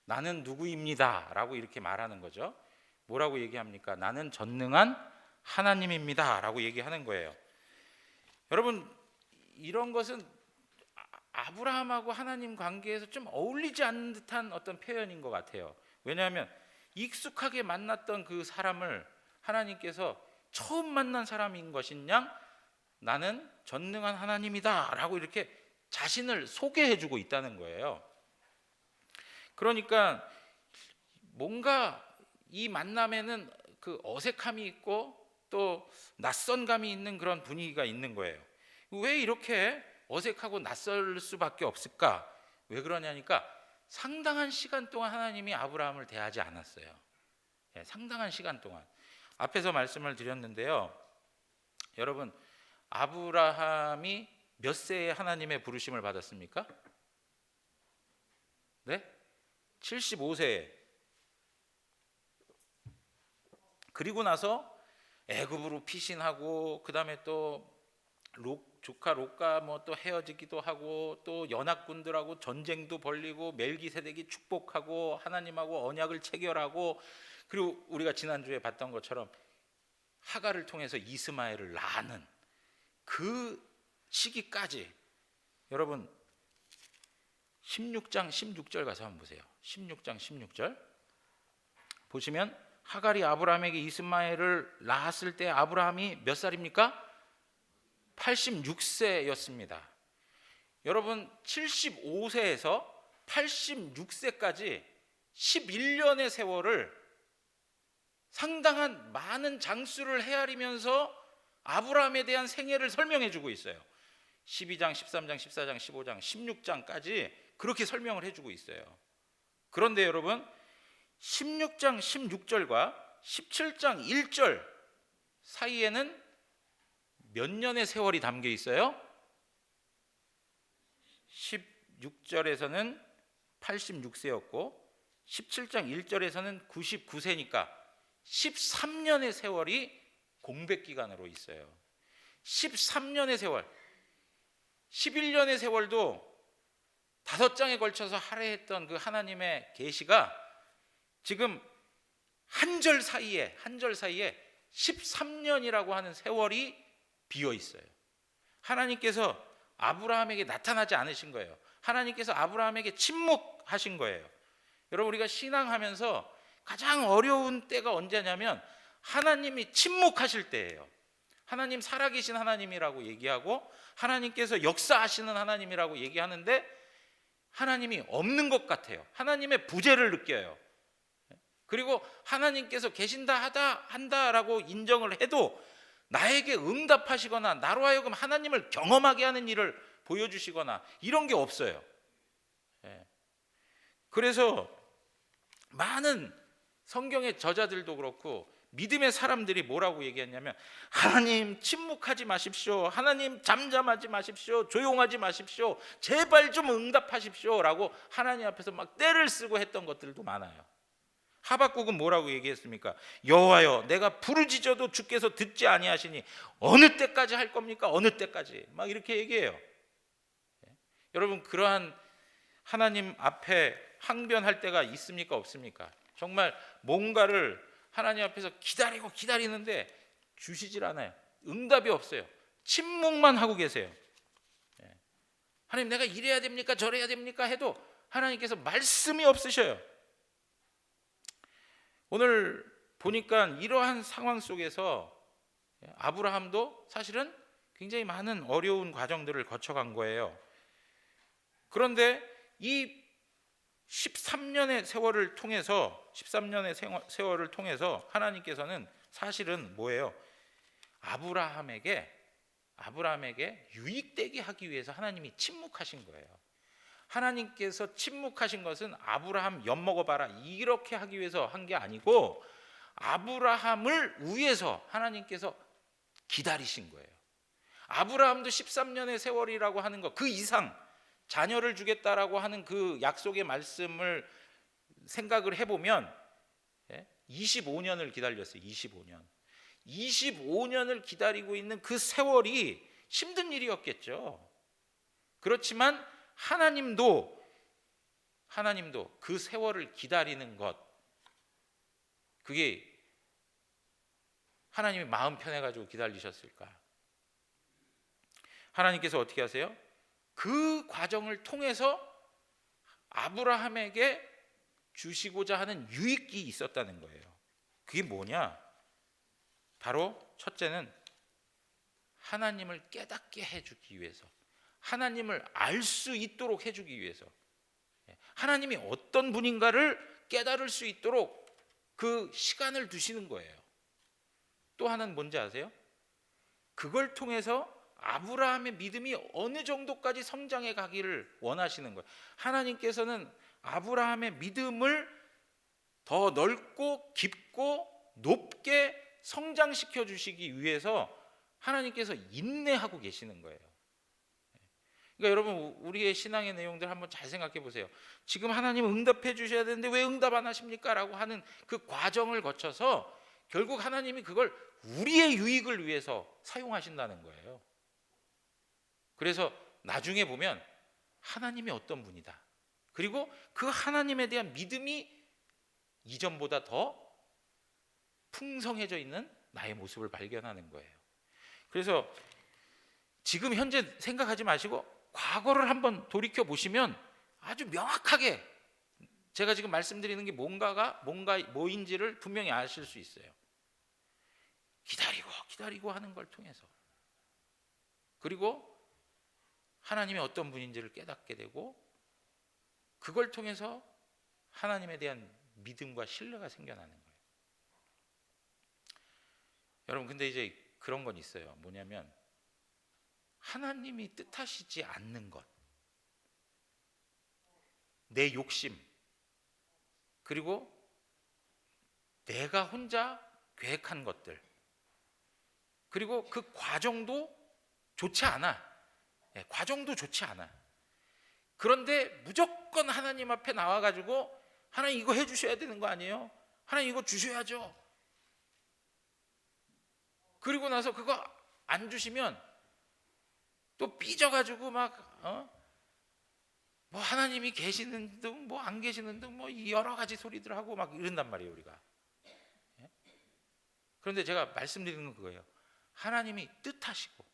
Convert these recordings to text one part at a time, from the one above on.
나는 누구입니다 라고 이렇게 말하는 거죠. 뭐라고 얘기합니까? 나는 전능한 하나님입니다 라고 얘기하는 거예요. 여러분, 이런 것은 아브라함하고 하나님 관계에서 좀 어울리지 않는 듯한 어떤 표현인 것 같아요. 왜냐하면 익숙하게 만났던 그 사람을 하나님께서 처음 만난 사람인 것인 양 나는 전능한 하나님이다 라고 이렇게 자신을 소개해주고 있다는 거예요. 그러니까 뭔가 이 만남에는 그 어색함이 있고 또 낯선 감이 있는 그런 분위기가 있는 거예요. 왜 이렇게 어색하고 낯설 수밖에 없을까? 왜 그러냐니까 상당한 시간 동안 하나님이 아브라함을 대하지 않았어요. 상당한 시간 동안. 앞에서 말씀을 드렸는데요. 여러분, 아브라함이 몇 세에 하나님의 부르심을 받았습니까? 네? 75세에. 그리고 나서 애굽으로 피신하고 그다음에 또 조카 롯과 뭐 또 헤어지기도 하고 또 연합군들하고 전쟁도 벌리고 멜기세덱이 축복하고 하나님하고 언약을 체결하고 그리고 우리가 지난주에 봤던 것처럼 하갈을 통해서 이스마엘을 낳는 그 시기까지 여러분 16장 16절 가서 한번 보세요. 16장 16절 보시면 하갈이 아브라함에게 이스마엘을 낳았을 때 아브라함이 몇 살입니까? 86세였습니다. 여러분 75세에서 86세까지 11년의 세월을 상당한 많은 장수를 헤아리면서 아브라함에 대한 생애를 설명해 주고 있어요. 12장, 13장, 14장, 15장, 16장까지 그렇게 설명을 해주고 있어요. 그런데 여러분 16장 16절과 17장 1절 사이에는 몇 년의 세월이 담겨 있어요? 16절에서는 86세였고 17장 1절에서는 99세니까 13년의 세월이 공백 기간으로 있어요. 13년의 세월, 11년의 세월도 5장에 걸쳐서 할애했던 그 하나님의 계시가 지금 한 절 사이에 13년이라고 하는 세월이 비어 있어요. 하나님께서 아브라함에게 나타나지 않으신 거예요. 하나님께서 아브라함에게 침묵하신 거예요. 여러분, 우리가 신앙하면서 가장 어려운 때가 언제냐면 하나님이 침묵하실 때예요. 하나님 살아계신 하나님이라고 얘기하고 하나님께서 역사하시는 하나님이라고 얘기하는데 하나님이 없는 것 같아요. 하나님의 부재를 느껴요. 그리고 하나님께서 계신다 한다라고 인정을 해도 나에게 응답하시거나 나로 하여금 하나님을 경험하게 하는 일을 보여주시거나 이런 게 없어요. 그래서 많은 성경의 저자들도 그렇고 믿음의 사람들이 뭐라고 얘기했냐면 하나님 침묵하지 마십시오. 하나님 잠잠하지 마십시오. 조용하지 마십시오. 제발 좀 응답하십시오 라고 하나님 앞에서 막 떼를 쓰고 했던 것들도 많아요. 하박국은 뭐라고 얘기했습니까? 여호와여 내가 부르짖어도 주께서 듣지 아니하시니 어느 때까지 할 겁니까? 어느 때까지? 막 이렇게 얘기해요. 여러분, 그러한 하나님 앞에 항변할 때가 있습니까? 없습니까? 정말 뭔가를 하나님 앞에서 기다리는데 주시질 않아요. 응답이 없어요. 침묵만 하고 계세요. 하나님 내가 이래야 됩니까? 저래야 됩니까? 해도 하나님께서 말씀이 없으셔요. 오늘 보니까 이러한 상황 속에서 아브라함도 사실은 굉장히 많은 어려운 과정들을 거쳐간 거예요. 그런데 이 13년의 세월을 통해서 하나님께서는 사실은 뭐예요? 아브라함에게 유익되게 하기 위해서 하나님이 침묵하신 거예요. 하나님께서 침묵하신 것은 아브라함 엿먹어봐라 이렇게 하기 위해서 한 게 아니고 아브라함을 위해서 하나님께서 기다리신 거예요. 아브라함도 13년의 세월이라고 하는 것 그 이상 자녀를 주겠다라고 하는 그 약속의 말씀을 생각을 해보면 25년을 기다렸어요. 25년을 기다리고 있는 그 세월이 힘든 일이었겠죠. 그렇지만 하나님도 그 세월을 기다리는 것, 그게 하나님이 마음 편해가지고 기다리셨을까? 하나님께서 어떻게 하세요? 그 과정을 통해서 아브라함에게 주시고자 하는 유익이 있었다는 거예요. 그게 뭐냐? 바로 첫째는 하나님을 깨닫게 해주기 위해서, 하나님을 알 수 있도록 해주기 위해서, 하나님이 어떤 분인가를 깨달을 수 있도록 그 시간을 두시는 거예요. 또 하나는 뭔지 아세요? 그걸 통해서 아브라함의 믿음이 어느 정도까지 성장해 가기를 원하시는 거예요. 하나님께서는 아브라함의 믿음을 더 넓고 깊고 높게 성장시켜 주시기 위해서 하나님께서 인내하고 계시는 거예요. 그러니까 여러분, 우리의 신앙의 내용들 한번 잘 생각해 보세요. 지금 하나님 응답해 주셔야 되는데 왜 응답 안 하십니까? 라고 하는 그 과정을 거쳐서 결국 하나님이 그걸 우리의 유익을 위해서 사용하신다는 거예요. 그래서 나중에 보면 하나님이 어떤 분이다, 그리고 그 하나님에 대한 믿음이 이전보다 더 풍성해져 있는 나의 모습을 발견하는 거예요. 그래서 지금 현재 생각하지 마시고 과거를 한번 돌이켜 보시면 아주 명확하게 제가 지금 말씀드리는 게 뭐인지를 분명히 아실 수 있어요. 기다리고 하는 걸 통해서, 그리고 하나님이 어떤 분인지를 깨닫게 되고, 그걸 통해서 하나님에 대한 믿음과 신뢰가 생겨나는 거예요. 여러분, 근데 이제 그런 건 있어요. 뭐냐면 하나님이 뜻하시지 않는 것, 내 욕심, 그리고 내가 혼자 계획한 것들, 그리고 그 과정도 좋지 않아. 과정도 좋지 않아. 그런데 무조건 하나님 앞에 나와가지고 하나님 이거 해주셔야 되는 거 아니에요? 하나님 이거 주셔야죠. 그리고 나서 그거 안 주시면 또 삐져가지고 뭐 하나님이 계시는 등 뭐 안 계시는 등 뭐 여러 가지 소리들 하고 막 이런단 말이에요, 우리가. 그런데 제가 말씀드리는 건 그거예요. 하나님이 뜻하시고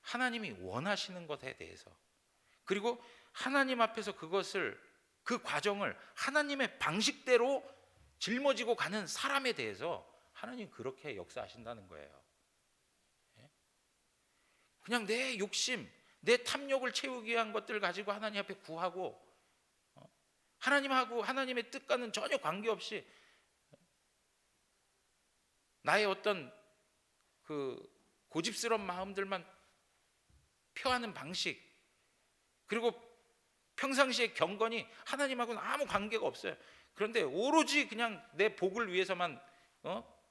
하나님이 원하시는 것에 대해서, 그리고 하나님 앞에서 그 과정을 하나님의 방식대로 짊어지고 가는 사람에 대해서 하나님 그렇게 역사하신다는 거예요. 그냥 내 욕심, 내 탐욕을 채우기 위한 것들을 가지고 하나님 앞에 구하고 하나님하고 하나님의 뜻과는 전혀 관계없이 나의 어떤 그 고집스러운 마음들만 표하는 방식, 그리고 평상시의 경건이 하나님하고는 아무 관계가 없어요. 그런데 오로지 그냥 내 복을 위해서만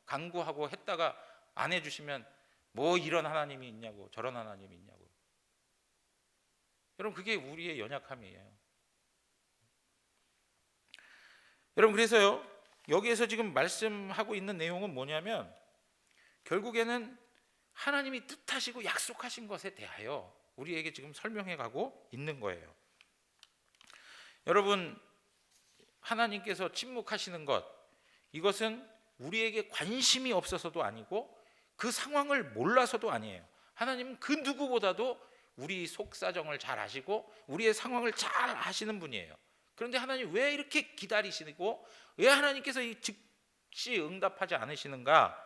간구하고 했다가 안 해주시면 뭐 이런 하나님이 있냐고, 저런 하나님이 있냐고. 여러분, 그게 우리의 연약함이에요. 여러분, 그래서요, 여기에서 지금 말씀하고 있는 내용은 뭐냐면 결국에는 하나님이 뜻하시고 약속하신 것에 대하여 우리에게 지금 설명해 가고 있는 거예요. 여러분, 하나님께서 침묵하시는 것, 이것은 우리에게 관심이 없어서도 아니고 그 상황을 몰라서도 아니에요. 하나님은 그 누구보다도 우리 속사정을 잘 아시고 우리의 상황을 잘 아시는 분이에요. 그런데 하나님 왜 이렇게 기다리시고 왜 하나님께서 즉시 응답하지 않으시는가?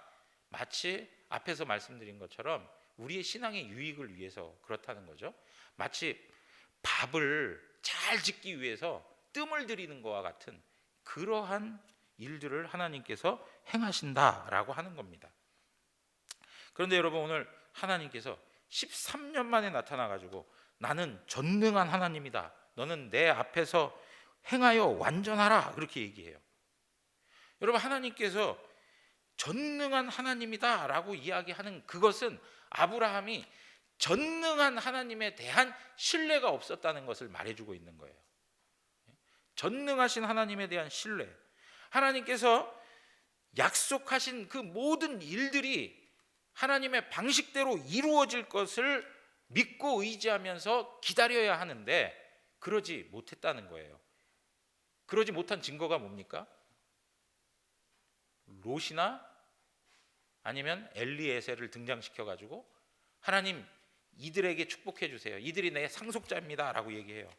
마치 앞에서 말씀드린 것처럼 우리의 신앙의 유익을 위해서 그렇다는 거죠. 마치 밥을 잘 짓기 위해서 뜸을 들이는 것과 같은 그러한 일들을 하나님께서 행하신다라고 하는 겁니다. 그런데 여러분, 오늘 하나님께서 13년 만에 나타나가지고 나는 전능한 하나님이다, 너는 내 앞에서 행하여 완전하라, 그렇게 얘기해요. 여러분, 하나님께서 전능한 하나님이다 라고 이야기하는 그것은 아브라함이 전능한 하나님에 대한 신뢰가 없었다는 것을 말해주고 있는 거예요. 전능하신 하나님에 대한 신뢰, 하나님께서 약속하신 그 모든 일들이 하나님의 방식대로 이루어질 것을 믿고 의지하면서 기다려야 하는데 그러지 못했다는 거예요. 그러지 못한 증거가 뭡니까? 롯이나 아니면 엘리에셀을 등장시켜 가지고 하나님 이들에게 축복해 주세요. 이들이 내 상속자입니다 라고 얘기해요.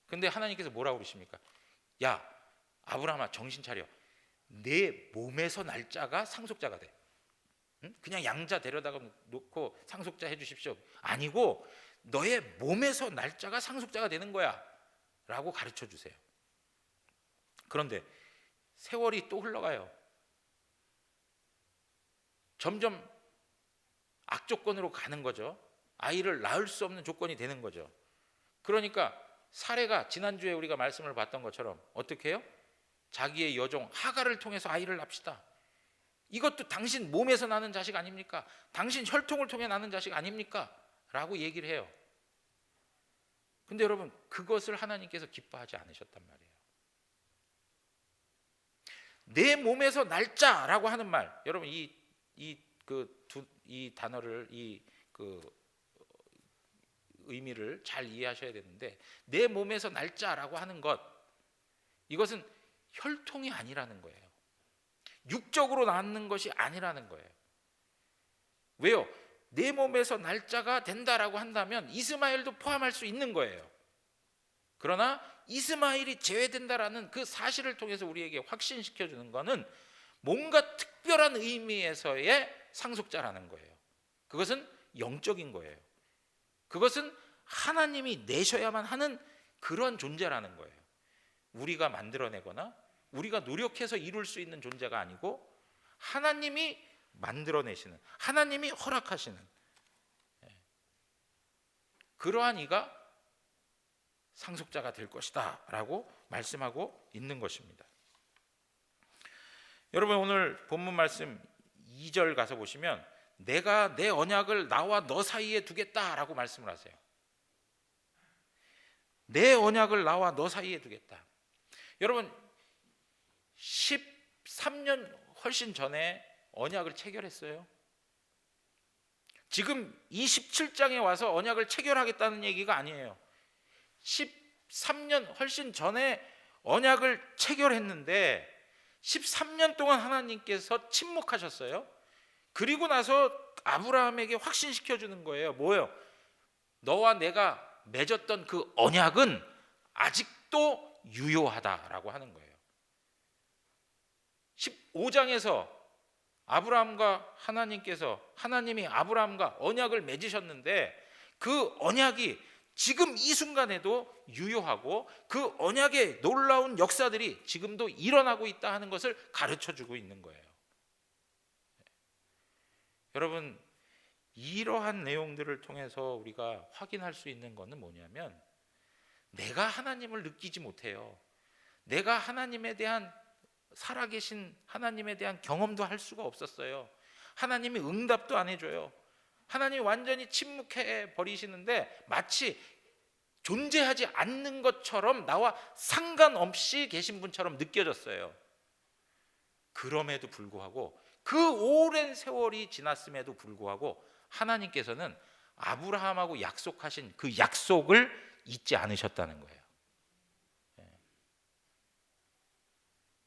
근데 하나님께서 뭐라고 그러십니까? 야 아브라함아 정신 차려. 내 몸에서 날 자가 상속자가 돼. 응? 그냥 양자 데려다가 놓고 상속자 해주십시오. 아니고 너의 몸에서 날 자가 상속자가 되는 거야 라고 가르쳐 주세요. 그런데 세월이 또 흘러가요. 점점 악조건으로 가는 거죠. 아이를 낳을 수 없는 조건이 되는 거죠. 그러니까 사례가 지난주에 우리가 말씀을 봤던 것처럼 어떻게 해요? 자기의 여종 하갈을 통해서 아이를 낳읍시다. 이것도 당신 몸에서 나는 자식 아닙니까? 당신 혈통을 통해 나는 자식 아닙니까? 라고 얘기를 해요. 근데 여러분 그것을 하나님께서 기뻐하지 않으셨단 말이에요. 내 몸에서 날짜라고 하는 말, 여러분 이 단어를 의미를 잘 이해하셔야 되는데, 내 몸에서 날짜라고 하는 것, 이것은 혈통이 아니라는 거예요. 육적으로 낳는 것이 아니라는 거예요. 왜요? 내 몸에서 날짜가 된다라고 한다면 이스마엘도 포함할 수 있는 거예요. 그러나 이스마엘이 제외된다라는 그 사실을 통해서 우리에게 확신시켜 주는 것은 뭔가 특별한 의미에서의 상속자라는 거예요. 그것은 영적인 거예요. 그것은 하나님이 내셔야만 하는 그런 존재라는 거예요. 우리가 만들어내거나 우리가 노력해서 이룰 수 있는 존재가 아니고 하나님이 만들어내시는, 하나님이 허락하시는 그러한 이가 상속자가 될 것이다 라고 말씀하고 있는 것입니다. 여러분 오늘 본문 말씀 2절 가서 보시면 내가 내 언약을 나와 너 사이에 두겠다라고 말씀을 하세요. 내 언약을 나와 너 사이에 두겠다. 여러분 13년 훨씬 전에 언약을 체결했어요. 지금 27장에 와서 언약을 체결하겠다는 얘기가 아니에요. 13년 훨씬 전에 언약을 체결했는데 13년 동안 하나님께서 침묵하셨어요. 그리고 나서 아브라함에게 확신시켜 주는 거예요. 뭐예요? 너와 내가 맺었던 그 언약은 아직도 유효하다라고 하는 거예요. 15장에서 아브라함과 하나님이 아브라함과 언약을 맺으셨는데 그 언약이 지금 이 순간에도 유효하고 그 언약의 놀라운 역사들이 지금도 일어나고 있다 하는 것을 가르쳐 주고 있는 거예요. 여러분 이러한 내용들을 통해서 우리가 확인할 수 있는 것은 뭐냐면 내가 하나님을 느끼지 못해요. 내가 하나님에 대한 살아계신 하나님에 대한 경험도 할 수가 없었어요. 하나님이 응답도 안 해줘요. 하나님이 완전히 침묵해 버리시는데 마치 존재하지 않는 것처럼 나와 상관없이 계신 분처럼 느껴졌어요. 그럼에도 불구하고 그 오랜 세월이 지났음에도 불구하고 하나님께서는 아브라함하고 약속하신 그 약속을 잊지 않으셨다는 거예요.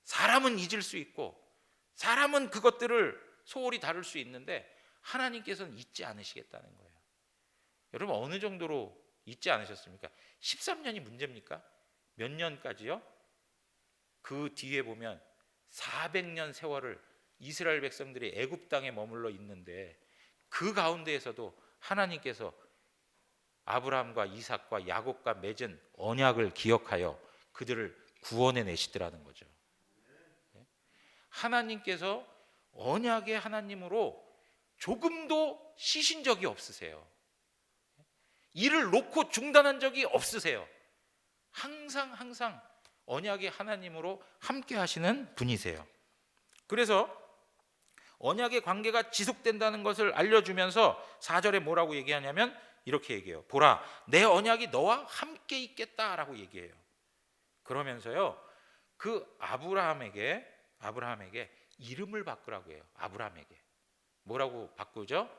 사람은 잊을 수 있고 사람은 그것들을 소홀히 다룰 수 있는데 하나님께서는 잊지 않으시겠다는 거예요. 여러분 어느 정도로 잊지 않으셨습니까? 13년이 문제입니까? 몇 년까지요? 그 뒤에 보면 400년 세월을 이스라엘 백성들이 애굽 땅에 머물러 있는데 그 가운데에서도 하나님께서 아브라함과 이삭과 야곱과 맺은 언약을 기억하여 그들을 구원해 내시더라는 거죠. 하나님께서 언약의 하나님으로 조금도 쉬신 적이 없으세요. 일을 놓고 중단한 적이 없으세요. 항상 언약의 하나님으로 함께 하시는 분이세요. 그래서 언약의 관계가 지속된다는 것을 알려주면서 4절에 뭐라고 얘기하냐면 이렇게 얘기해요. 보라, 내 언약이 너와 함께 있겠다라고 얘기해요. 그러면서요, 그 아브라함에게 이름을 바꾸라고 해요. 아브라함에게 뭐라고 바꾸죠?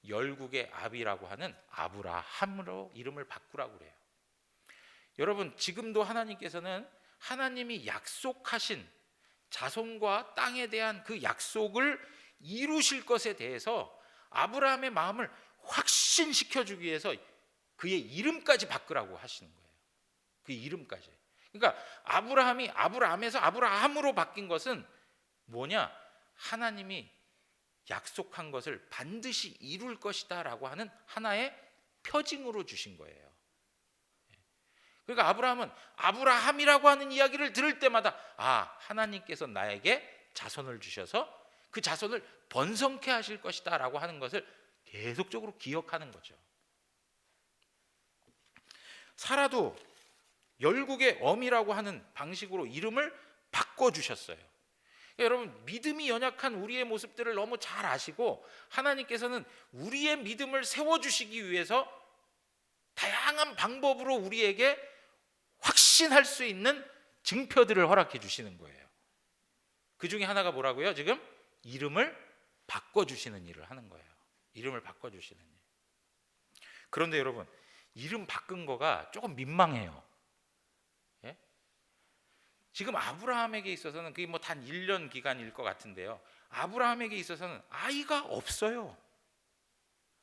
열국의 아비라고 하는 아브라함으로 이름을 바꾸라고 그래요. 여러분 지금도 하나님께서는 하나님이 약속하신 자손과 땅에 대한 그 약속을 이루실 것에 대해서 아브라함의 마음을 확신시켜 주기 위해서 그의 이름까지 바꾸라고 하시는 거예요. 그 이름까지. 그러니까 아브라함이 아브라함에서 아브라함으로 바뀐 것은 뭐냐? 하나님이 약속한 것을 반드시 이룰 것이다 라고 하는 하나의 표징으로 주신 거예요. 그러니까 아브라함은 아브라함이라고 하는 이야기를 들을 때마다 하나님께서 나에게 자손을 주셔서 그 자손을 번성케 하실 것이다 라고 하는 것을 계속적으로 기억하는 거죠. 사라도 열국의 어미라고 하는 방식으로 이름을 바꿔주셨어요. 여러분, 믿음이 연약한 우리의 모습들을 너무 잘 아시고 하나님께서는 우리의 믿음을 세워주시기 위해서 다양한 방법으로 우리에게 확신할 수 있는 증표들을 허락해 주시는 거예요. 그 중에 하나가 뭐라고요? 지금 이름을 바꿔주시는 일을 하는 거예요. 이름을 바꿔주시는 일. 그런데 여러분, 이름 바꾼 거가 조금 민망해요. 예? 지금 아브라함에게 있어서는 그게 뭐 단 1년 기간일 것 같은데요. 아브라함에게 있어서는 아이가 없어요.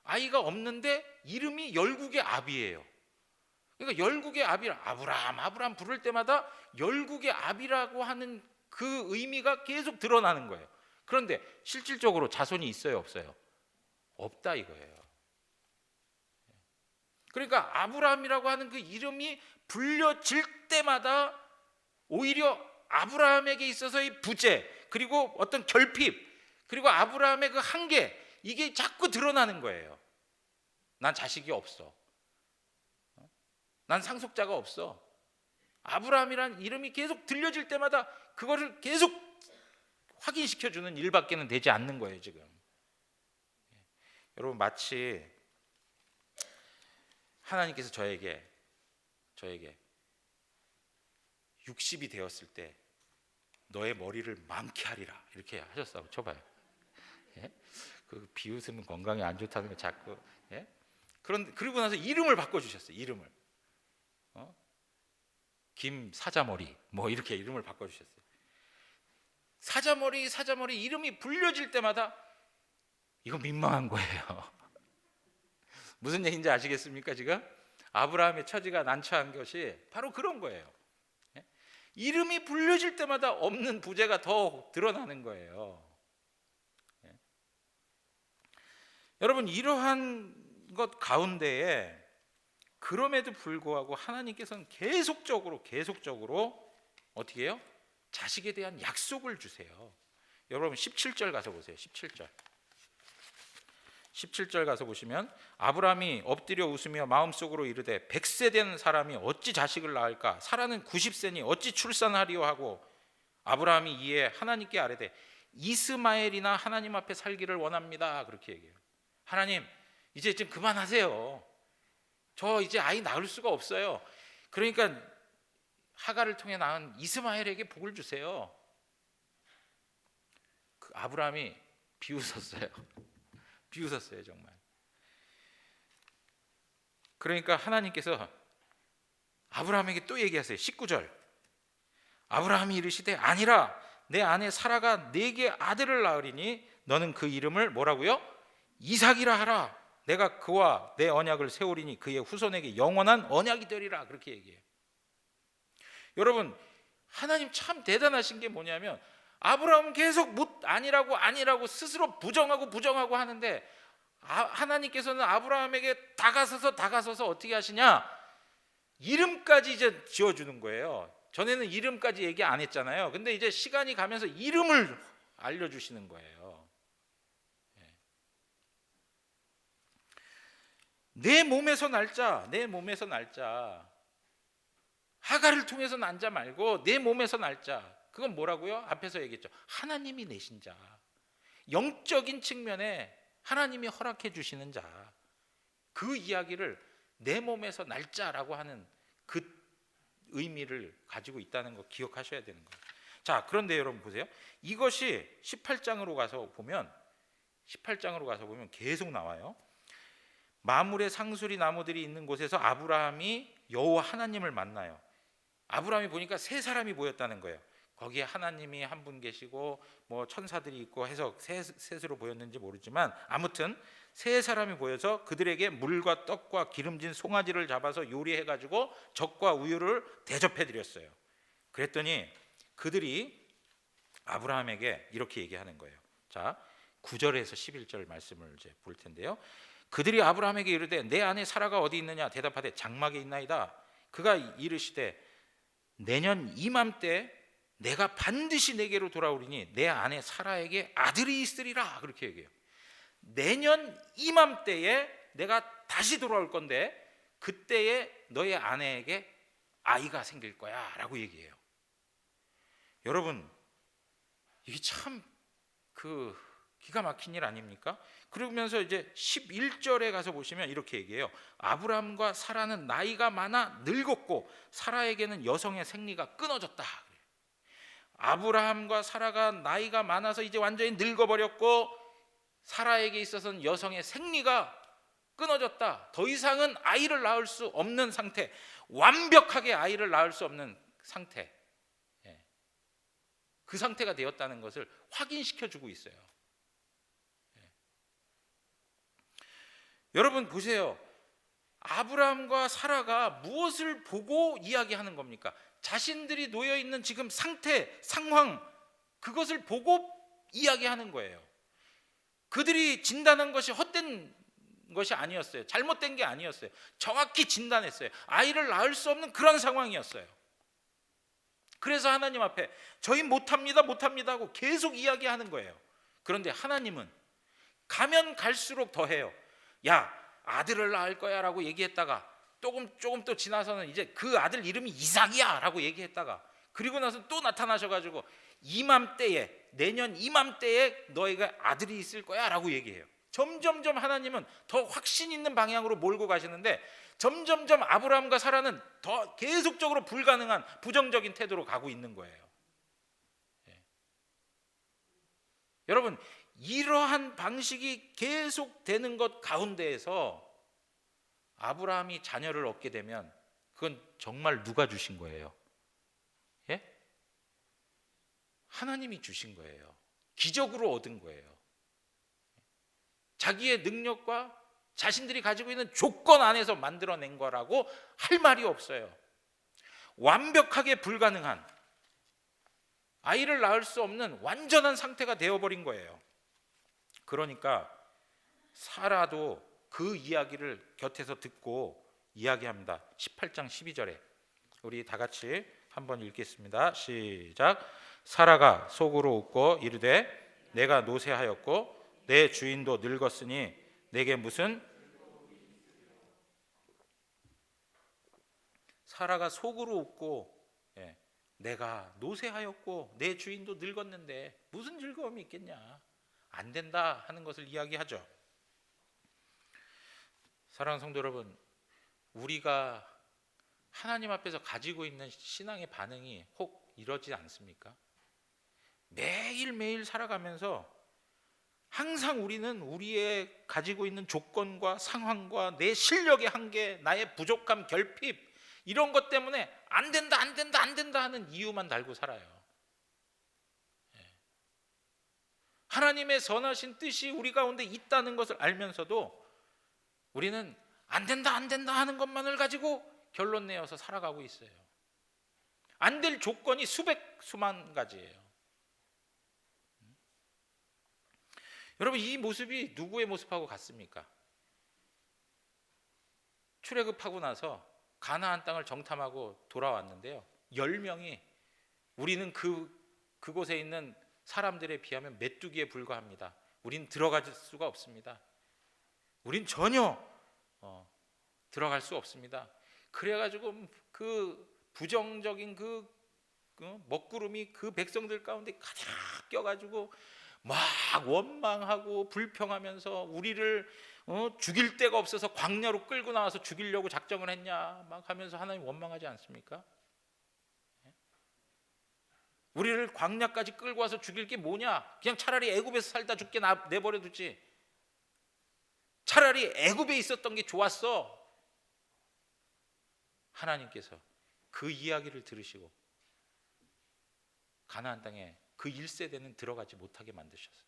아이가 없는데 이름이 열국의 아비예요. 그러니까 열국의 아비라, 아브라함 부를 때마다 열국의 아비라고 하는 그 의미가 계속 드러나는 거예요. 그런데 실질적으로 자손이 있어요, 없어요? 없다 이거예요. 그러니까 아브라함이라고 하는 그 이름이 불려질 때마다 오히려 아브라함에게 있어서의 부재, 그리고 어떤 결핍, 그리고 아브라함의 그 한계, 이게 자꾸 드러나는 거예요. 난 자식이 없어. 난 상속자가 없어. 아브라함이란 이름이 계속 들려질 때마다 그거를 계속 확인시켜주는 일밖에는 되지 않는 거예요, 지금. 여러분, 마치 하나님께서 저에게 60이 되었을 때 너의 머리를 많게 하리라 이렇게 하셨다고 쳐봐요. 예? 그 비웃으면 건강에 안 좋다는 거 자꾸. 예? 그리고 나서 이름을 바꿔주셨어요. 이름을 김사자머리 뭐 이렇게 이름을 바꿔주셨어요. 사자머리 이름이 불려질 때마다 이거 민망한 거예요. 무슨 얘기인지 아시겠습니까? 지금 아브라함의 처지가 난처한 것이 바로 그런 거예요. 이름이 불려질 때마다 없는 부재가 더 드러나는 거예요. 여러분, 이러한 것 가운데에 그럼에도 불구하고 하나님께서는 계속적으로 어떻게 해요? 자식에 대한 약속을 주세요. 여러분 17절 가서 보세요. 17절 가서 보시면 아브라함이 엎드려 웃으며 마음속으로 이르되 100세 된 사람이 어찌 자식을 낳을까? 사라는 90세니 어찌 출산하리요 하고 아브라함이 이에 하나님께 아뢰되 이스마엘이나 하나님 앞에 살기를 원합니다. 그렇게 얘기해요. 하나님, 이제 좀 그만하세요. 저 이제 아이 낳을 수가 없어요. 그러니까 하갈을 통해 낳은 이스마엘에게 복을 주세요. 그 아브라함이 비웃었어요. 비웃었어요, 정말. 그러니까 하나님께서 아브라함에게 또 얘기하세요. 19절. 아브라함이 이르시되 아니라 내 아내 사라가 네게 아들을 낳으리니 너는 그 이름을 뭐라고요? 이삭이라 하라. 내가 그와 내 언약을 세우리니 그의 후손에게 영원한 언약이 되리라. 그렇게 얘기해요. 여러분, 하나님 참 대단하신 게 뭐냐면 아브라함은 계속 아니라고 스스로 부정하고 하는데 하나님께서는 아브라함에게 다가서서 어떻게 하시냐? 이름까지 이제 지어주는 거예요. 전에는 이름까지 얘기 안 했잖아요. 근데 이제 시간이 가면서 이름을 알려주시는 거예요. 내 몸에서 날자. 하갈을 통해서 난 자 말고 내 몸에서 날자. 그건 뭐라고요? 앞에서 얘기했죠. 하나님이 내신 자. 영적인 측면에 하나님이 허락해 주시는 자. 그 이야기를 내 몸에서 날자라고 하는 그 의미를 가지고 있다는 거 기억하셔야 되는 거예요. 자, 그런데 여러분 보세요. 이것이 18장으로 가서 보면 계속 나와요. 마물의 상수리 나무들이 있는 곳에서 아브라함이 여호와 하나님을 만나요. 아브라함이 보니까 세 사람이 모였다는 거예요. 거기에 하나님이 한 분 계시고 뭐 천사들이 있고 해서 셋으로 보였는지 모르지만 아무튼 세 사람이 모여서 그들에게 물과 떡과 기름진 송아지를 잡아서 요리해가지고 젖과 우유를 대접해 드렸어요. 그랬더니 그들이 아브라함에게 이렇게 얘기하는 거예요. 자, 9절에서 11절 말씀을 이제 볼 텐데요. 그들이 아브라함에게 이르되 내 아내 사라가 어디 있느냐 대답하되 장막에 있나이다. 그가 이르시되 내년 이맘때 내가 반드시 내게로 돌아오리니 내 아내 사라에게 아들이 있으리라. 그렇게 얘기해요. 내년 이맘때에 내가 다시 돌아올 건데 그때에 너의 아내에게 아이가 생길 거야 라고 얘기해요. 여러분, 이게 참 기가 막힌 일 아닙니까? 그러면서 이제 11절에 가서 보시면 이렇게 얘기해요. 아브라함과 사라는 나이가 많아 늙었고 사라에게는 여성의 생리가 끊어졌다. 아브라함과 사라가 나이가 많아서 이제 완전히 늙어버렸고 사라에게 있어서는 여성의 생리가 끊어졌다. 더 이상은 아이를 낳을 수 없는 상태, 완벽하게 아이를 낳을 수 없는 상태, 그 상태가 되었다는 것을 확인시켜주고 있어요. 여러분 보세요. 아브라함과 사라가 무엇을 보고 이야기하는 겁니까? 자신들이 놓여있는 지금 상태, 상황, 그것을 보고 이야기하는 거예요. 그들이 진단한 것이 헛된 것이 아니었어요. 잘못된 게 아니었어요. 정확히 진단했어요. 아이를 낳을 수 없는 그런 상황이었어요. 그래서 하나님 앞에 저희 못합니다 하고 계속 이야기하는 거예요. 그런데 하나님은 가면 갈수록 더해요. 야, 아들을 낳을 거야 라고 얘기했다가 조금 또 지나서는 이제 그 아들 이름이 이삭이야 라고 얘기했다가 그리고 나서 또 나타나셔가지고 이맘때에, 내년 이맘때에 너희가 아들이 있을 거야 라고 얘기해요. 점점점 하나님은 더 확신 있는 방향으로 몰고 가시는데 점점점 아브라함과 사라는 더 계속적으로 불가능한 부정적인 태도로 가고 있는 거예요. 여러분, 이러한 방식이 계속되는 것 가운데에서 아브라함이 자녀를 얻게 되면 그건 정말 누가 주신 거예요? 예? 하나님이 주신 거예요. 기적으로 얻은 거예요. 자기의 능력과 자신들이 가지고 있는 조건 안에서 만들어낸 거라고 할 말이 없어요. 완벽하게 불가능한, 아이를 낳을 수 없는 완전한 상태가 되어버린 거예요. 그러니까 사라도 그 이야기를 곁에서 듣고 이야기합니다. 18장 12절에 우리 다 같이 한번 읽겠습니다. 시작. 사라가 속으로 웃고 이르되 내가 노쇠하였고 내 주인도 늙었으니 내게 무슨. 사라가 속으로 웃고 내가 노쇠하였고 내 주인도 늙었는데 무슨 즐거움이 있겠냐, 안 된다 하는 것을 이야기하죠. 사랑하는 성도 여러분, 우리가 하나님 앞에서 가지고 있는 신앙의 반응이 혹 이러지 않습니까? 매일매일 살아가면서 항상 우리는 우리의 가지고 있는 조건과 상황과 내 실력의 한계, 나의 부족함, 결핍, 이런 것 때문에 안 된다 하는 이유만 달고 살아요. 하나님의 선하신 뜻이 우리 가운데 있다는 것을 알면서도 우리는 안 된다 하는 것만을 가지고 결론 내어서 살아가고 있어요. 안 될 조건이 수만 가지예요. 여러분, 이 모습이 누구의 모습하고 같습니까? 출애굽하고 나서 가나안 땅을 정탐하고 돌아왔는데요, 10명이 우리는 그곳에 있는 사람들에 비하면 메뚜기에 불과합니다. 우린 들어갈 수가 없습니다. 우린 전혀 들어갈 수 없습니다. 그래가지고 그 부정적인 그 먹구름이 그 백성들 가운데 가득 껴가지고 막 원망하고 불평하면서 우리를 죽일 데가 없어서 광야로 끌고 나와서 죽이려고 작정을 했냐 막 하면서 하나님 원망하지 않습니까? 우리를 광야까지 끌고 와서 죽일 게 뭐냐, 그냥 차라리 애굽에서 살다 죽게 내버려 두지, 차라리 애굽에 있었던 게 좋았어. 하나님께서 그 이야기를 들으시고 가나안 땅에 그 1세대는 들어가지 못하게 만드셨어요.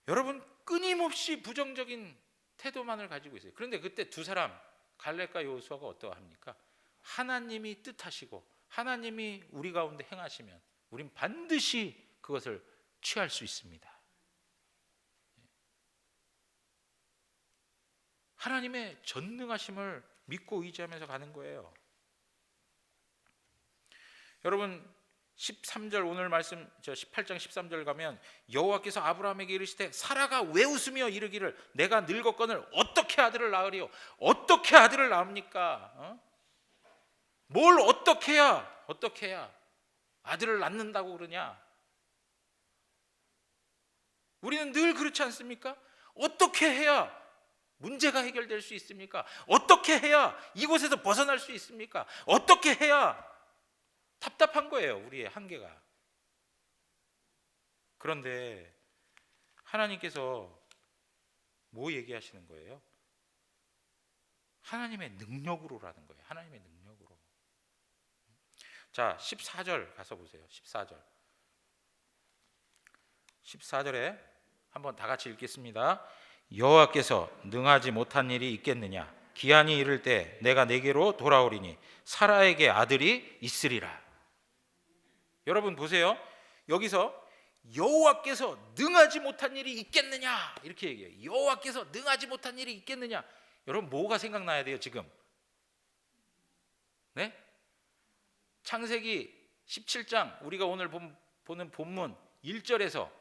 여러분, 끊임없이 부정적인 태도만을 가지고 있어요. 그런데 그때 두 사람 갈렙과 여호수아가 어떠합니까? 하나님이 뜻하시고 하나님이 우리 가운데 행하시면 우린 반드시 그것을 취할 수 있습니다. 하나님의 전능하심을 믿고 의지하면서 가는 거예요. 여러분 13절 오늘 말씀 18장 13절 가면 여호와께서 아브라함에게 이르시되 사라가 왜 웃으며 이르기를 내가 늙었거늘 어떻게 아들을 낳으리요? 어떻게 아들을 낳습니까? 뭘 어떻게 해야 아들을 낳는다고 그러냐? 우리는 늘 그렇지 않습니까? 어떻게 해야 문제가 해결될 수 있습니까? 어떻게 해야 이곳에서 벗어날 수 있습니까? 어떻게 해야 답답한 거예요, 우리의 한계가. 그런데 하나님께서 뭐 얘기하시는 거예요? 하나님의 능력으로라는 거예요. 하나님의 능력으로. 자, 14절 가서 보세요. 14절에 한번 다 같이 읽겠습니다. 여호와께서 능하지 못한 일이 있겠느냐? 기한이 이를 때 내가 내게로 돌아오리니 사라에게 아들이 있으리라. 여러분 보세요. 여기서 여호와께서 능하지 못한 일이 있겠느냐 이렇게 얘기해요. 여호와께서 능하지 못한 일이 있겠느냐. 여러분 뭐가 생각나야 돼요 지금? 네? 창세기 17장 우리가 오늘 보는 본문 1절에서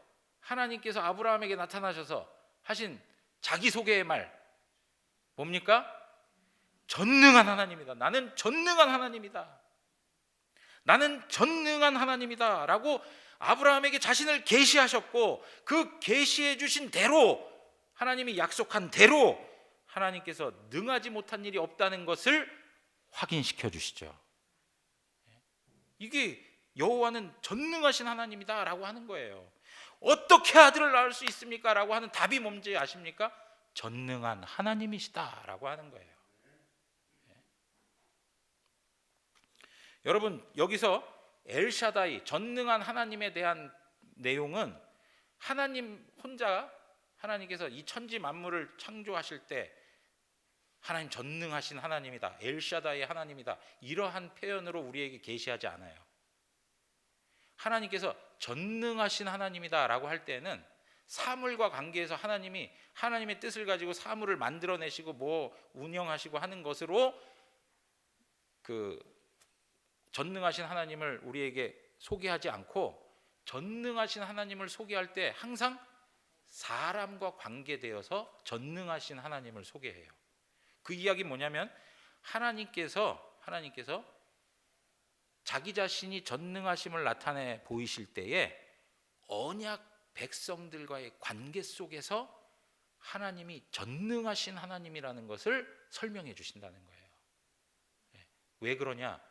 하나님께서 아브라함에게 나타나셔서 하신 자기소개의 말 뭡니까? 전능한 하나님이다. 나는 전능한 하나님이다. 나는 전능한 하나님이다 라고 아브라함에게 자신을 계시하셨고 그 계시해 주신 대로 하나님이 약속한 대로 하나님께서 능하지 못한 일이 없다는 것을 확인시켜 주시죠. 이게 여호와는 전능하신 하나님이다 라고 하는 거예요. 어떻게 아들을 낳을 수 있습니까? 라고 하는 답이 뭔지 아십니까? 전능한 하나님이시다 라고 하는 거예요. 여러분 여기서 엘샤다이 전능한 하나님에 대한 내용은 하나님 혼자 하나님께서 이 천지 만물을 창조하실 때 하나님 전능하신 하나님이다, 엘샤다이 하나님이다 이러한 표현으로 우리에게 계시하지 않아요. 하나님께서 전능하신 하나님이다 라고 할 때는 사물과 관계에서 하나님이 하나님의 뜻을 가지고 사물을 만들어내시고 뭐 운영하시고 하는 것으로 그 전능하신 하나님을 우리에게 소개하지 않고 전능하신 하나님을 소개할 때 항상 사람과 관계되어서 전능하신 하나님을 소개해요. 그 이야기 뭐냐면 하나님께서 자기 자신이 전능하심을 나타내 보이실 때에 언약 백성들과의 관계 속에서 하나님이 전능하신 하나님이라는 것을 설명해 주신다는 거예요. 왜 그러냐?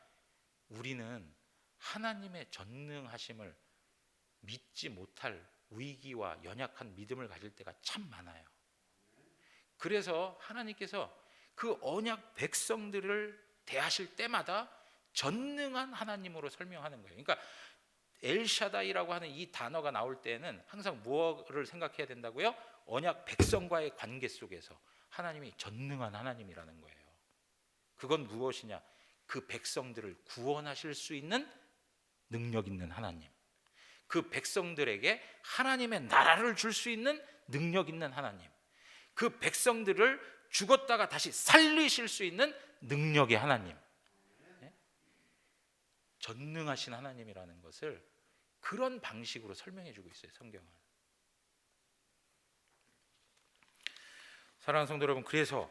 우리는 하나님의 전능하심을 믿지 못할 위기와 연약한 믿음을 가질 때가 참 많아요. 그래서 하나님께서 그 언약 백성들을 대하실 때마다 전능한 하나님으로 설명하는 거예요. 그러니까 엘샤다이라고 하는 이 단어가 나올 때는 항상 무엇을 생각해야 된다고요? 언약 백성과의 관계 속에서 하나님이 전능한 하나님이라는 거예요. 그건 무엇이냐? 그 백성들을 구원하실 수 있는 능력 있는 하나님, 그 백성들에게 하나님의 나라를 줄 수 있는 능력 있는 하나님, 그 백성들을 죽었다가 다시 살리실 수 있는 능력의 하나님, 전능하신 하나님이라는 것을 그런 방식으로 설명해 주고 있어요, 성경은. 사랑하는 성도 여러분, 그래서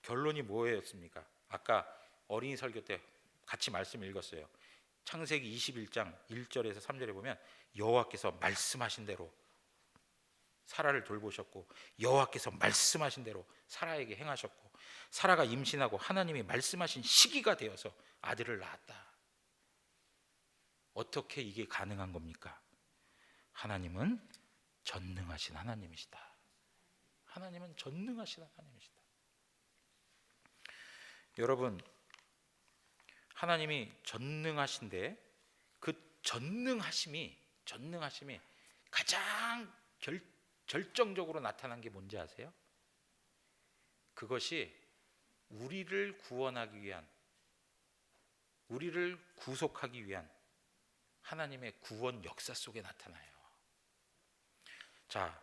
결론이 뭐였습니까? 아까 어린이 설교 때 같이 말씀 읽었어요. 창세기 21장 1절에서 3절에 보면 여호와께서 말씀하신 대로 사라를 돌보셨고 여호와께서 말씀하신 대로 사라에게 행하셨고 사라가 임신하고 하나님이 말씀하신 시기가 되어서 아들을 낳았다. 어떻게 이게 가능한 겁니까? 하나님은 전능하신 하나님이시다. 하나님은 전능하신 하나님이시다. 여러분, 하나님이 전능하신데 그 전능하심이 가장 결정적으로 나타난 게 뭔지 아세요? 그것이 우리를 구원하기 위한, 우리를 구속하기 위한 하나님의 구원 역사 속에 나타나요. 자,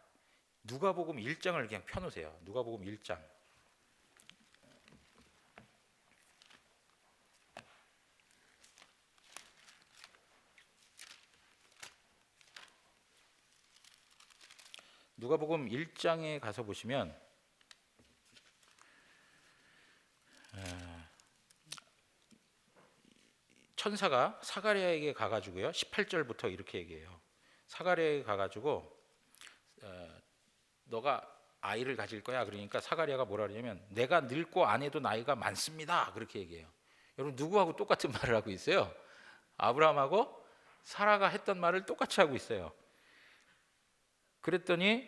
누가복음 1장을 그냥 펴놓으세요. 누가복음 1장. 누가복음 1장에 가서 보시면 천사가 사가랴에게 가가지고요, 18절부터 이렇게 얘기해요. 사가랴에게 가가지고 너가 아이를 가질 거야. 그러니까 사가랴가 뭐라 그러냐면 내가 늙고 아내도 나이가 많습니다. 그렇게 얘기해요. 여러분, 누구하고 똑같은 말을 하고 있어요? 아브라함하고 사라가 했던 말을 똑같이 하고 있어요. 그랬더니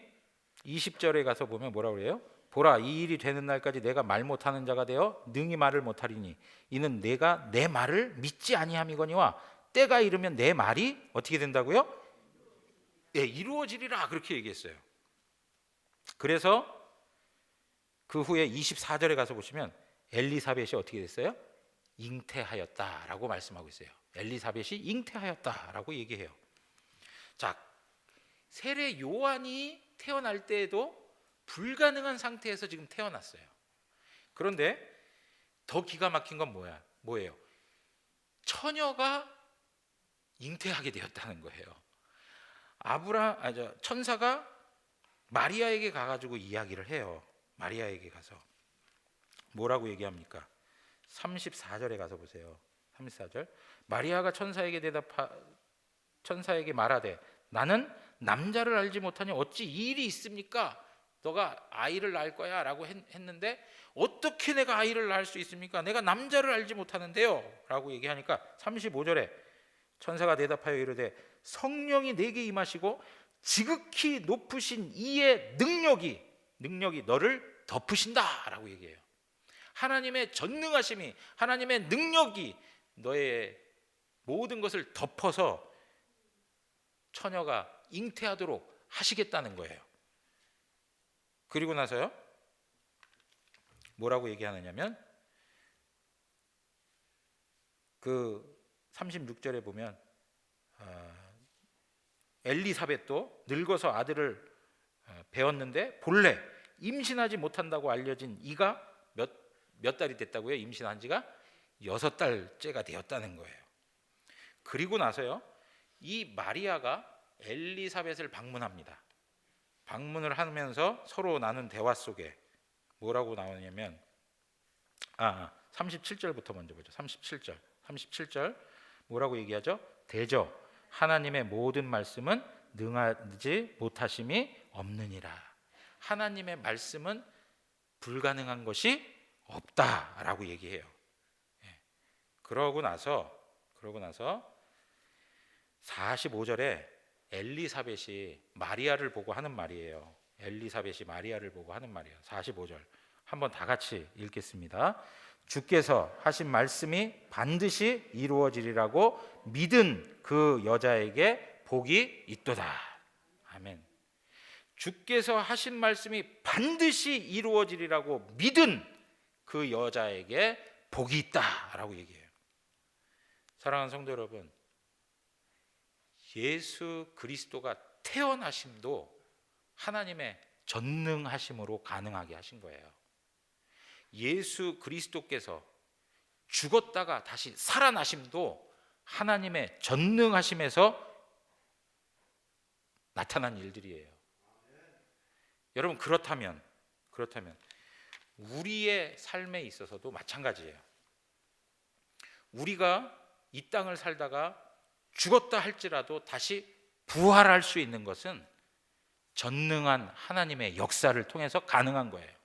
20절에 가서 보면 뭐라 그래요? 보라, 이 일이 되는 날까지 내가 말 못하는 자가 되어 능히 말을 못하리니 이는 내가 내 말을 믿지 아니함이거니와 때가 이르면 내 말이 어떻게 된다고요? 예, 이루어지리라. 그렇게 얘기했어요. 그래서 그 후에 24절에 가서 보시면 엘리사벳이 어떻게 됐어요? 잉태하였다라고 말씀하고 있어요. 엘리사벳이 잉태하였다라고 얘기해요. 자, 세례 요한이 태어날 때에도 불가능한 상태에서 지금 태어났어요. 그런데 더 기가 막힌 건 뭐예요? 처녀가 잉태하게 되었다는 거예요. 천사가 마리아에게 가가지고 이야기를 해요. 마리아에게 가서 뭐라고 얘기합니까? 34절에 가서 보세요. 34절. 마리아가 천사에게 말하되 나는 남자를 알지 못하니 어찌 이 일이 있습니까? 너가 아이를 낳을 거야 라고 했는데 어떻게 내가 아이를 낳을 수 있습니까? 내가 남자를 알지 못하는데요 라고 얘기하니까 35절에 천사가 대답하여 이르되 성령이 내게 임하시고 지극히 높으신 이의 능력이 너를 덮으신다 라고 얘기해요. 하나님의 전능하심이, 하나님의 능력이 너의 모든 것을 덮어서 처녀가 잉태하도록 하시겠다는 거예요. 그리고 나서요, 뭐라고 얘기하느냐면 그 36절에 보면 엘리사벳도 늙어서 아들을 배웠는데 본래 임신하지 못한다고 알려진 이가 몇 달이 됐다고요? 임신한 지가 6달째가 되었다는 거예요. 그리고 나서요, 이 마리아가 엘리사벳을 방문합니다. 방문을 하면서 서로 나눈 대화 속에 뭐라고 나오냐면 37절부터 먼저 보죠. 37절 뭐라고 얘기하죠? 대저 하나님의 모든 말씀은 능하지 못하심이 없느니라. 하나님의 말씀은 불가능한 것이 없다라고 얘기해요. 그러고 나서 45절에 엘리사벳이 마리아를 보고 하는 말이에요. 45절 한번 다 같이 읽겠습니다. 주께서 하신 말씀이 반드시 이루어지리라고 믿은 그 여자에게 복이 있도다. 아멘. 주께서 하신 말씀이 반드시 이루어지리라고 믿은 그 여자에게 복이 있다라고 얘기해요. 사랑하는 성도 여러분, 예수 그리스도가 태어나심도 하나님의 전능하심으로 가능하게 하신 거예요. 예수 그리스도께서 죽었다가 다시 살아나심도 하나님의 전능하심에서 나타난 일들이에요. 여러분, 그렇다면 우리의 삶에 있어서도 마찬가지예요. 우리가 이 땅을 살다가 죽었다 할지라도 다시 부활할 수 있는 것은 전능한 하나님의 역사를 통해서 가능한 거예요.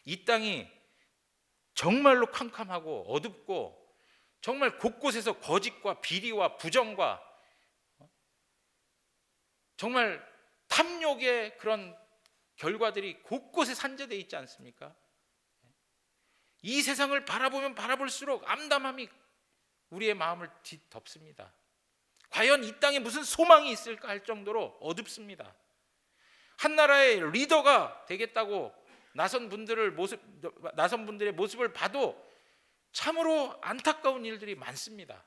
이 땅이 정말로 캄캄하고 어둡고 정말 곳곳에서 거짓과 비리와 부정과 정말 탐욕의 그런 결과들이 곳곳에 산재되어 있지 않습니까? 이 세상을 바라보면 바라볼수록 암담함이 우리의 마음을 뒤덮습니다. 과연 이 땅에 무슨 소망이 있을까 할 정도로 어둡습니다. 한 나라의 리더가 되겠다고 나선 분들의 모습을 봐도 참으로 안타까운 일들이 많습니다.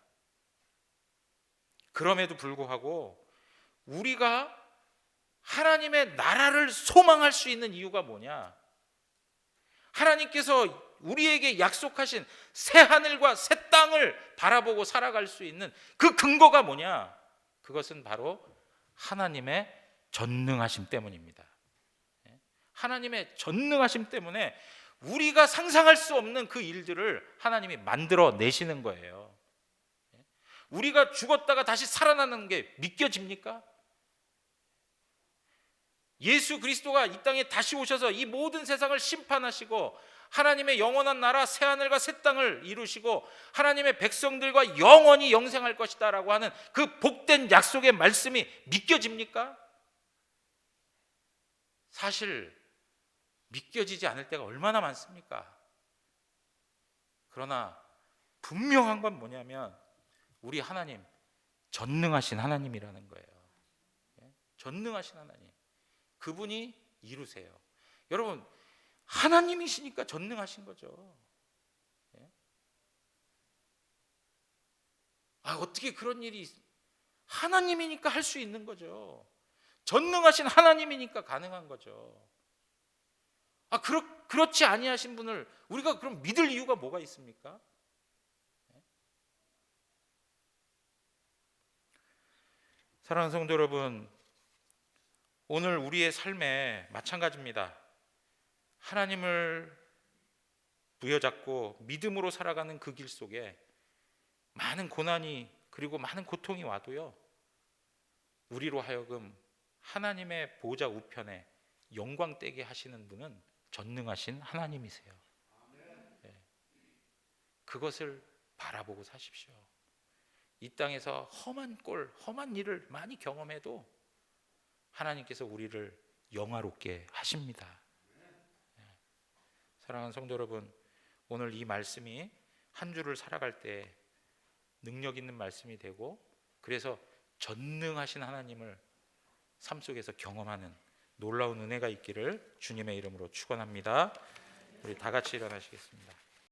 그럼에도 불구하고 우리가 하나님의 나라를 소망할 수 있는 이유가 뭐냐? 하나님께서 우리에게 약속하신 새 하늘과 새 땅을 바라보고 살아갈 수 있는 그 근거가 뭐냐? 그것은 바로 하나님의 전능하심 때문입니다. 하나님의 전능하심 때문에 우리가 상상할 수 없는 그 일들을 하나님이 만들어 내시는 거예요. 우리가 죽었다가 다시 살아나는 게 믿겨집니까? 예수 그리스도가 이 땅에 다시 오셔서 이 모든 세상을 심판하시고 하나님의 영원한 나라 새하늘과 새 땅을 이루시고 하나님의 백성들과 영원히 영생할 것이다 라고 하는 그 복된 약속의 말씀이 믿겨집니까? 사실 믿겨지지 않을 때가 얼마나 많습니까? 그러나 분명한 건 뭐냐면 우리 하나님 전능하신 하나님이라는 거예요. 전능하신 하나님, 그분이 이루세요. 여러분, 하나님이시니까 전능하신 거죠. 어떻게 그런 일이 하나님이니까 할 수 있는 거죠. 전능하신 하나님이니까 가능한 거죠. 그렇지 아니하신 분을 우리가 그럼 믿을 이유가 뭐가 있습니까? 사랑하는 성도 여러분, 오늘 우리의 삶에 마찬가지입니다. 하나님을 부여잡고 믿음으로 살아가는 그 길 속에 많은 고난이 그리고 많은 고통이 와도요, 우리로 하여금 하나님의 보좌 우편에 영광 떼게 하시는 분은 전능하신 하나님이세요. 그것을 바라보고 사십시오. 이 땅에서 험한 일을 많이 경험해도 하나님께서 우리를 영화롭게 하십니다. 사랑하는 성도 여러분, 오늘 이 말씀이 한 주를 살아갈 때 능력 있는 말씀이 되고, 그래서 전능하신 하나님을 삶 속에서 경험하는 놀라운 은혜가 있기를 주님의 이름으로 축원합니다. 우리 다 같이 일어나시겠습니다.